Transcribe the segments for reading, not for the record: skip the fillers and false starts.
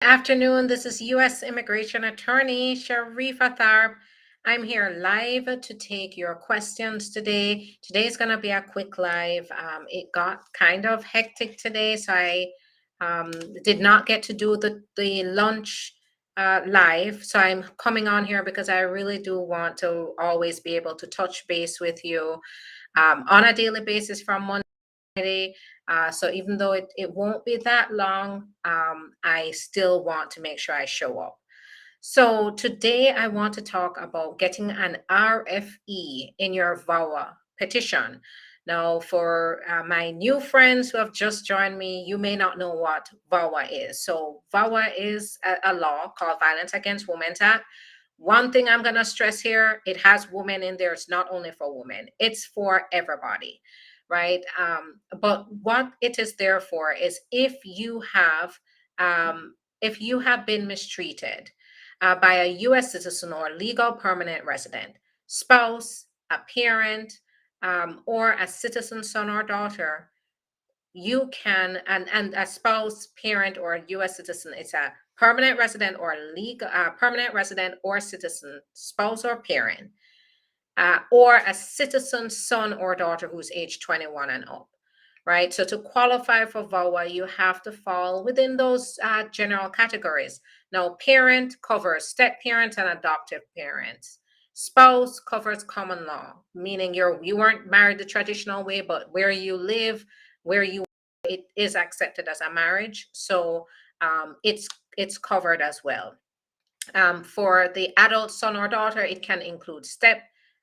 Afternoon, this is U.S. Immigration Attorney Sharifa Tharpe. I'm here live to take your questions today. Today is going to be a quick live. It got kind of hectic today, so I did not get to do the lunch live. So I'm coming on here because I really do want to always be able to touch base with you on a daily basis from Monday. So even though it won't be that long, I still want to make sure I show up. So today I want to talk about getting an RFE in your VAWA petition. Now, for my new friends who have just joined me, you may not know what VAWA is. So VAWA is a law called Violence Against Women Act. One thing I'm going to stress here, it has women in there. It's not only for women, it's for everybody, right? But what it is there for is if you have been mistreated by a U.S. citizen or legal permanent resident, spouse, a parent, or a citizen son or daughter, you can, and a spouse, parent, or a U.S. citizen, it's a permanent resident or legal permanent resident or citizen, spouse or parent, or a citizen son or daughter who's age 21 and up, right? So to qualify for VAWA, you have to fall within those general categories. Now, parent covers step parents and adoptive parents. Spouse covers common law, meaning you weren't married the traditional way, but where you live, it is accepted as a marriage. So it's covered as well. For the adult son or daughter, it can include step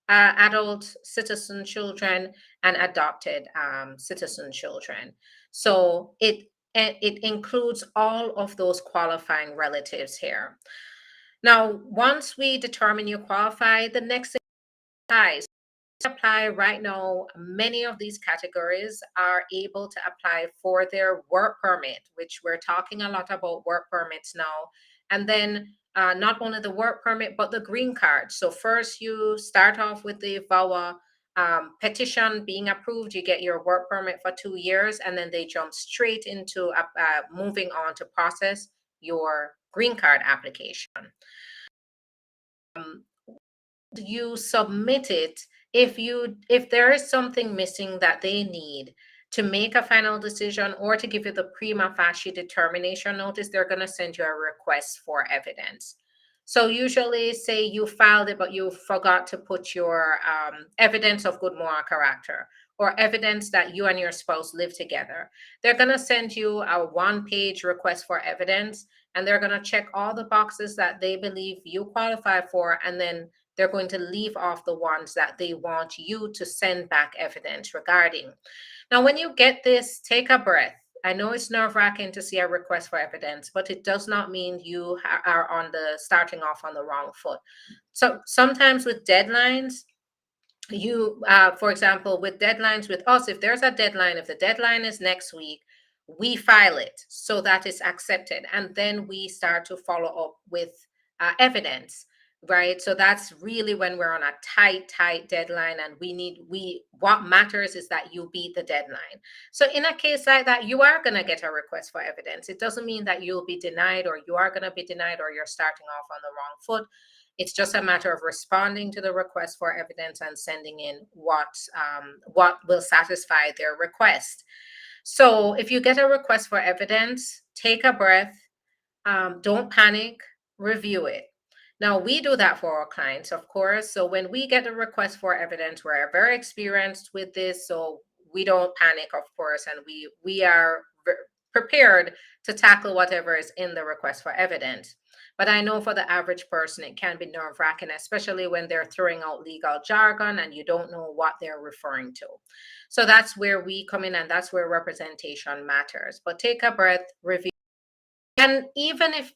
adult citizen children and adopted citizen children. So it includes all of those qualifying relatives here. Now, once we determine you qualify, the next thing is apply right now. Many of these categories are able to apply for their work permit, which we're talking a lot about work permits now. And then not only the work permit, but the green card. So first you start off with the VAWA petition being approved, you get your work permit for 2 years, and then they jump straight into moving on to process your green card application. You submit it if there is something missing that they need to make a final decision or to give you the prima facie determination notice, they're going to send you a request for evidence. So usually, say you filed it, but you forgot to put your evidence of good moral character or evidence that you and your spouse live together. They're going to send you a 1-page request for evidence, and they're going to check all the boxes that they believe you qualify for, and then they're going to leave off the ones that they want you to send back evidence regarding. Now, when you get this, take a breath. I know it's nerve-wracking to see a request for evidence, but it does not mean you are starting off on the wrong foot. So sometimes with deadlines, for example, with deadlines with us, if there's a deadline, if the deadline is next week, we file it so that it's accepted. And then we start to follow up with evidence. Right. So that's really when we're on a tight deadline, and what matters is that you beat the deadline. So in a case like that, you are going to get a request for evidence. It doesn't mean that you'll be denied or you are going to be denied or you're starting off on the wrong foot. It's just a matter of responding to the request for evidence and sending in what will satisfy their request. So if you get a request for evidence, take a breath, don't panic, review it. Now, we do that for our clients, of course. So when we get a request for evidence, we're very experienced with this. So we don't panic, of course, and we are prepared to tackle whatever is in the request for evidence. But I know for the average person, it can be nerve-wracking, especially when they're throwing out legal jargon and you don't know what they're referring to. So that's where we come in, and that's where representation matters. But take a breath, review. And even if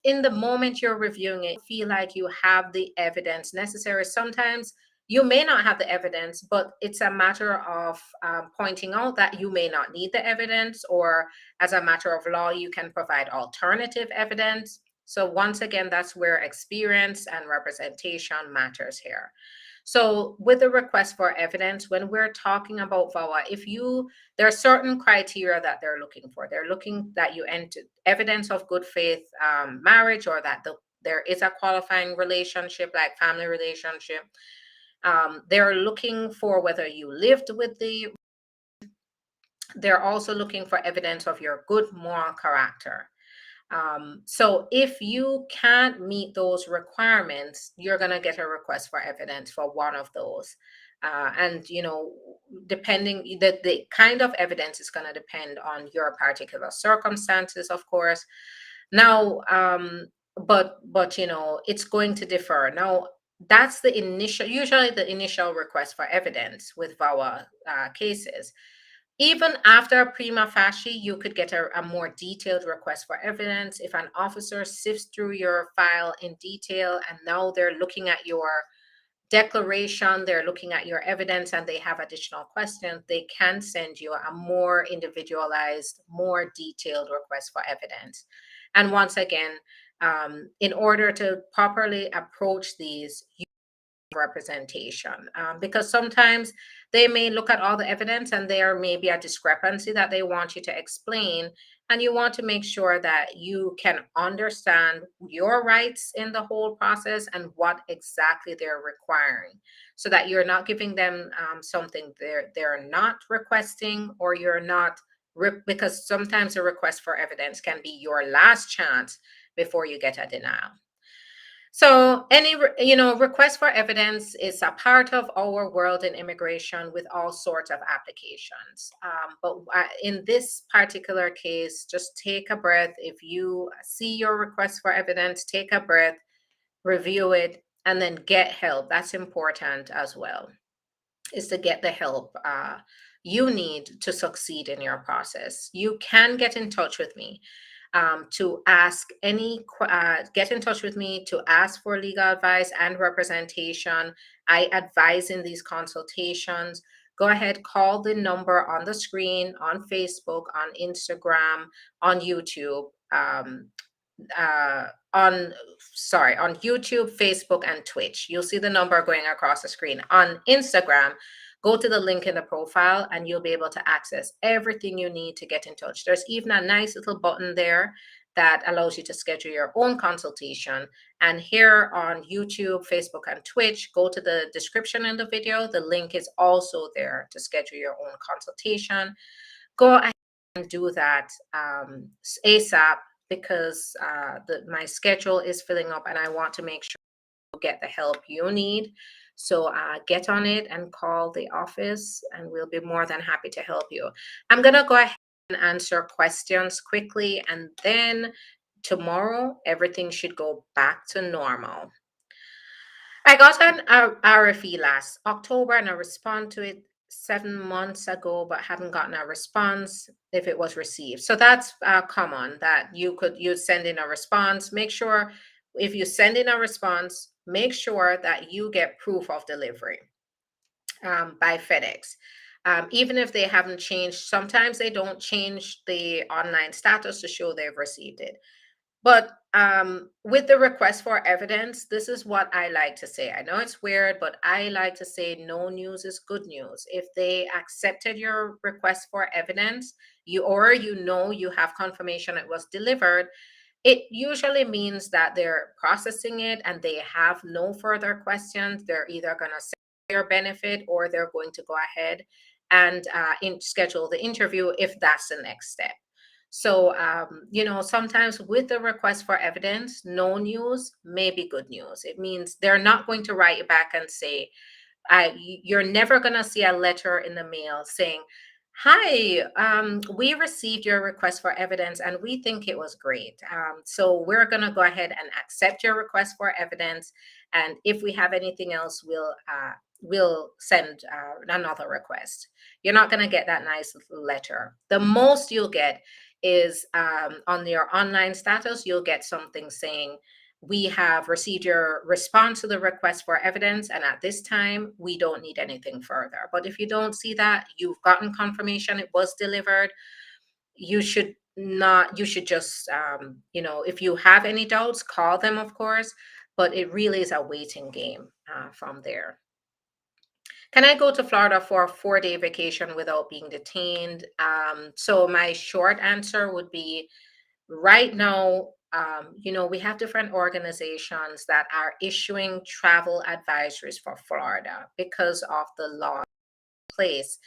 in the moment you're reviewing it, feel like you have the evidence necessary. Sometimes you may not have the evidence, but it's a matter of pointing out that you may not need the evidence, or as a matter of law, you can provide alternative evidence. So once again, that's where experience and representation matters here. So with the request for evidence, when we're talking about VAWA, there are certain criteria that they're looking for. They're looking that you enter evidence of good faith marriage, or that there is a qualifying relationship, like family relationship. They're looking for whether you lived with they're also looking for evidence of your good moral character. So if you can't meet those requirements, you're going to get a request for evidence for one of those. And depending, the kind of evidence is going to depend on your particular circumstances, of course. Now, but it's going to differ. Now, that's usually the initial request for evidence with VAWA cases. Even after a prima facie, you could get a more detailed request for evidence if an officer sifts through your file in detail, and now they're looking at your declaration, they're looking at your evidence, and they have additional questions. They can send you a more individualized, more detailed request for evidence. And once again, in order to properly approach these, representation, because sometimes they may look at all the evidence and there may be a discrepancy that they want you to explain, and you want to make sure that you can understand your rights in the whole process and what exactly they're requiring, so that you're not giving them something they're not requesting, or you're not because sometimes a request for evidence can be your last chance before you get a denial. So any request for evidence is a part of our world in immigration with all sorts of applications. But in this particular case, just take a breath. If you see your request for evidence, take a breath, review it, and then get help. That's important as well, is to get the help you need to succeed in your process. You can get in touch with me to get in touch with me to ask for legal advice and representation. I advise in these consultations. Go ahead, call the number on the screen, on Facebook, on Instagram, on YouTube. On YouTube, Facebook, and Twitch. You'll see the number going across the screen. On Instagram, go to the link in the profile and you'll be able to access everything you need to get in touch. There's even a nice little button there that allows you to schedule your own consultation. And here on YouTube, Facebook, and Twitch, go to the description in the video. The link is also there to schedule your own consultation. Go ahead and do that ASAP, because my schedule is filling up and I want to make sure you get the help you need. So get on it and call the office and we'll be more than happy to help you. I'm going to go ahead and answer questions quickly, and then tomorrow everything should go back to normal. I got an RFE last October and I responded to it 7 months ago, but haven't gotten a response if it was received. So that's common, that you'd send in a response. Make sure if you send in a response, make sure that you get proof of delivery by FedEx. Even if they haven't changed, sometimes they don't change the online status to show they've received it. But with the request for evidence, this is what I like to say. I know it's weird, but I like to say no news is good news. If they accepted your request for evidence, you have confirmation it was delivered, it usually means that they're processing it and they have no further questions. They're either going to say your benefit or they're going to go ahead and schedule the interview if that's the next step. So, sometimes with the request for evidence, no news may be good news. It means they're not going to write you back and say, you're never going to see a letter in the mail saying, hi, we received your request for evidence and we think it was great. So we're going to go ahead and accept your request for evidence. And if we have anything else, we'll send another request. You're not going to get that nice little letter. The most you'll get is on your online status, you'll get something saying, we have received your response to the request for evidence, and at this time, we don't need anything further. But if you don't see that, you've gotten confirmation it was delivered, you should just, if you have any doubts, call them, of course, but it really is a waiting game from there. Can I go to Florida for a 4-day vacation without being detained? So my short answer would be right now, we have different organizations that are issuing travel advisories for Florida because of the law in place.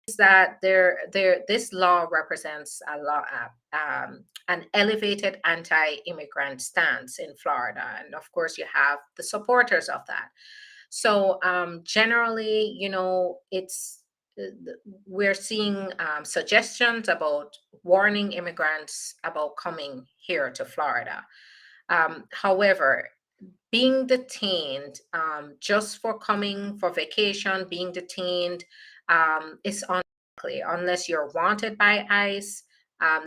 Is that this law represents a law, an elevated anti-immigrant stance in Florida, and of course, you have the supporters of that. So generally, it's we're seeing suggestions about warning immigrants about coming here to Florida. However, being detained just for coming for vacation, being detained is unlikely unless you're wanted by ICE.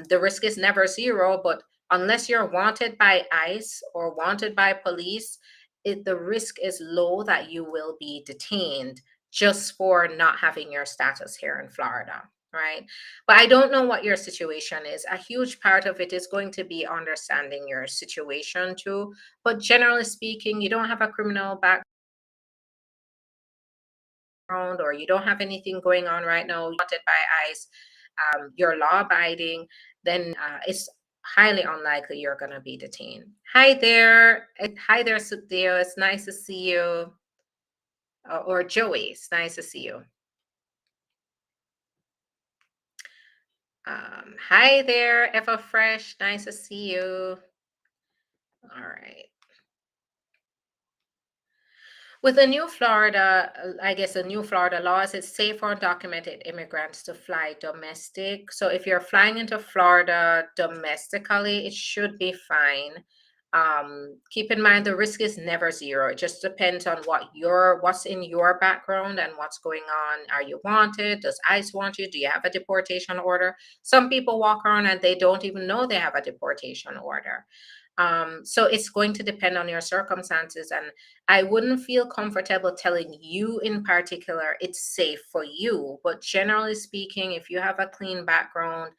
The risk is never zero, but unless you're wanted by ICE or wanted by police, the risk is low that you will be detained just for not having your status here in Florida, right? But I don't know what your situation is. A huge part of it is going to be understanding your situation too. But generally speaking, you don't have a criminal background or you don't have anything going on right now, wanted by ICE, you're law abiding, then it's highly unlikely you're going to be detained. Hi there. Hi there, Sudhir. It's nice to see you. Or Joey, it's nice to see you. Hi there, Eva Fresh. Nice to see you. All right. With the new Florida, I guess the new Florida laws, it's safe for undocumented immigrants to fly domestic. So if you're flying into Florida domestically, it should be fine. Keep in mind the risk is never zero. It just depends on what's in your background and what's going on. Are you wanted? Does ICE want you? Do you have a deportation order? Some people walk around and they don't even know they have a deportation order. So it's going to depend on your circumstances, and I wouldn't feel comfortable telling you in particular it's safe for you. But generally speaking, if you have a clean background,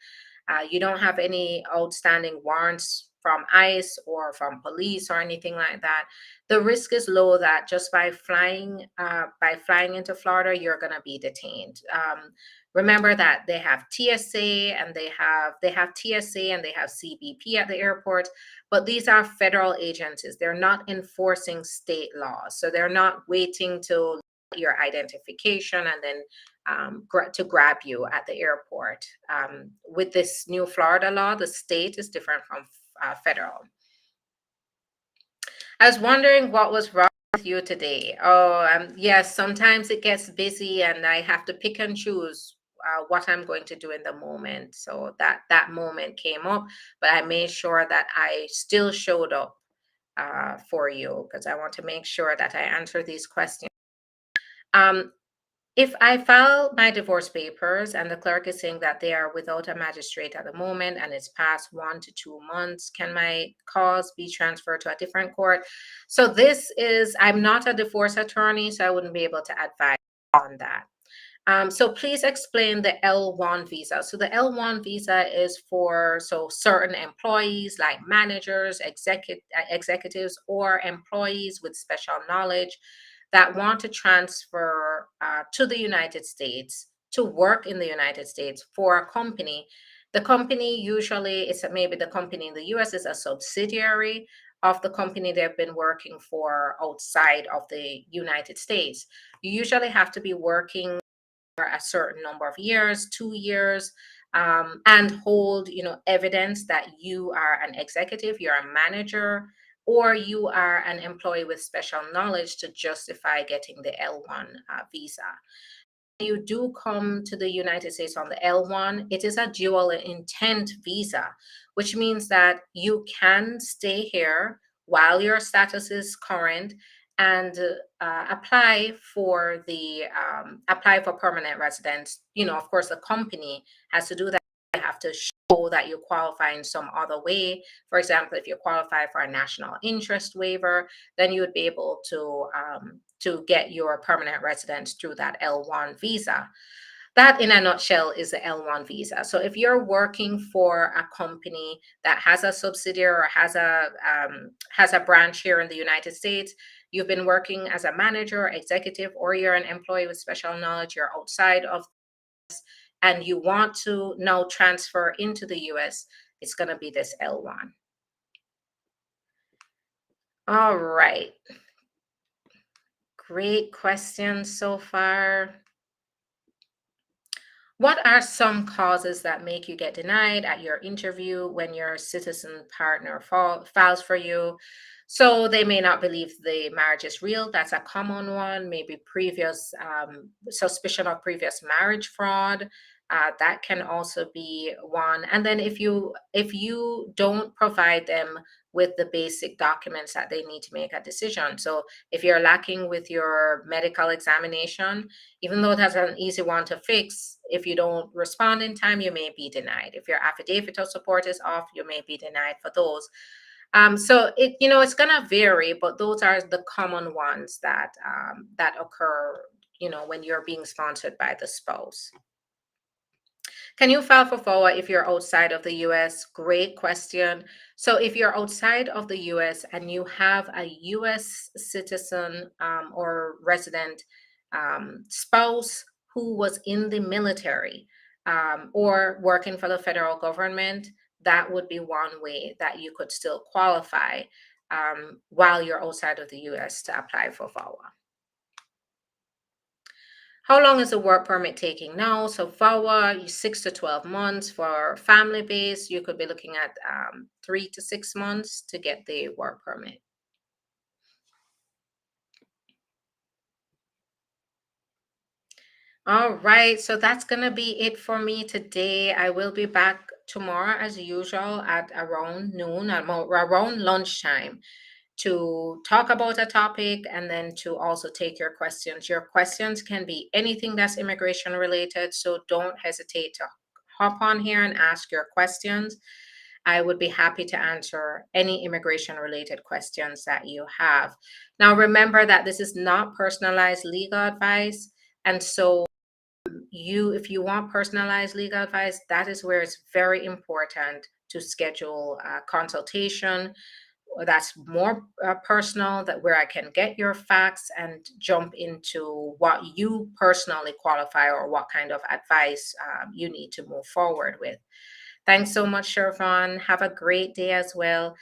you don't have any outstanding warrants from ICE or from police or anything like that, the risk is low that just by flying into Florida, you're going to be detained. Remember that they have TSA and they have TSA and they have CBP at the airport, but these are federal agencies. They're not enforcing state laws, so they're not waiting till your identification and then to grab you at the airport. With this new Florida law, the state is different from federal. I was wondering what was wrong with you today. Oh, yes, sometimes it gets busy and I have to pick and choose what I'm going to do in the moment. So that moment came up, but I made sure that I still showed up for you because I want to make sure that I answer these questions. If I file my divorce papers and the clerk is saying that they are without a magistrate at the moment and it's past 1 to 2 months, can my cause be transferred to a different court? So I'm not a divorce attorney, so I wouldn't be able to advise on that. So please explain the L1 visa. So the L1 visa is for certain employees like managers, executives, or employees with special knowledge that want to transfer to the United States to work in the United States for a company. The company usually maybe the company in the US is a subsidiary of the company they've been working for outside of the United States. You usually have to be working for a certain number of years, 2 years, and hold evidence that you are an executive, you're a manager, or you are an employee with special knowledge to justify getting the L1 visa. You do come to the United States on the L1, it is a dual intent visa, which means that you can stay here while your status is current and apply for permanent residence. Of course, the company has to do that. You have to show that you qualify in some other way. For example, if you qualify for a national interest waiver, then you would be able to get your permanent residence through that L1 visa. That in a nutshell is the L1 visa. So if you're working for a company that has a subsidiary or has a branch here in the United States, you've been working as a manager, executive, or you're an employee with special knowledge, you're outside of this, and you want to now transfer into the US, it's going to be this L1. All right. Great questions so far. What are some causes that make you get denied at your interview when your citizen partner files for you? So they may not believe the marriage is real. That's a common one. Maybe previous suspicion of previous marriage fraud. That can also be one. And then if you don't provide them with the basic documents that they need to make a decision. So if you're lacking with your medical examination, even though that's an easy one to fix, if you don't respond in time, you may be denied. If your affidavit of support is off, you may be denied for those. So it's gonna vary, but those are the common ones that occur, when you're being sponsored by the spouse. Can you file for VAWA if you're outside of the US? Great question. So if you're outside of the US and you have a US citizen or resident spouse who was in the military or working for the federal government, that would be one way that you could still qualify while you're outside of the US to apply for VAWA. How long is the work permit taking now? So VAWA, 6 to 12 months. For family base, you could be looking at 3 to 6 months to get the work permit. All right, so that's going to be it for me today. I will be back tomorrow as usual at around noon, around lunchtime, to talk about a topic and then to also take your questions. Your questions can be anything that's immigration related, so don't hesitate to hop on here and ask your questions. I would be happy to answer any immigration related questions that you have. Now, remember that this is not personalized legal advice. And so if you want personalized legal advice, that is where it's very important to schedule a consultation that's more personal, that where I can get your facts and jump into what you personally qualify or what kind of advice you need to move forward with. Thanks so much, Shervon. Have a great day as well.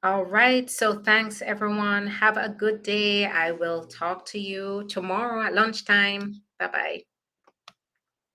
All right. So thanks, everyone. Have a good day. I will talk to you tomorrow at lunchtime. Bye bye.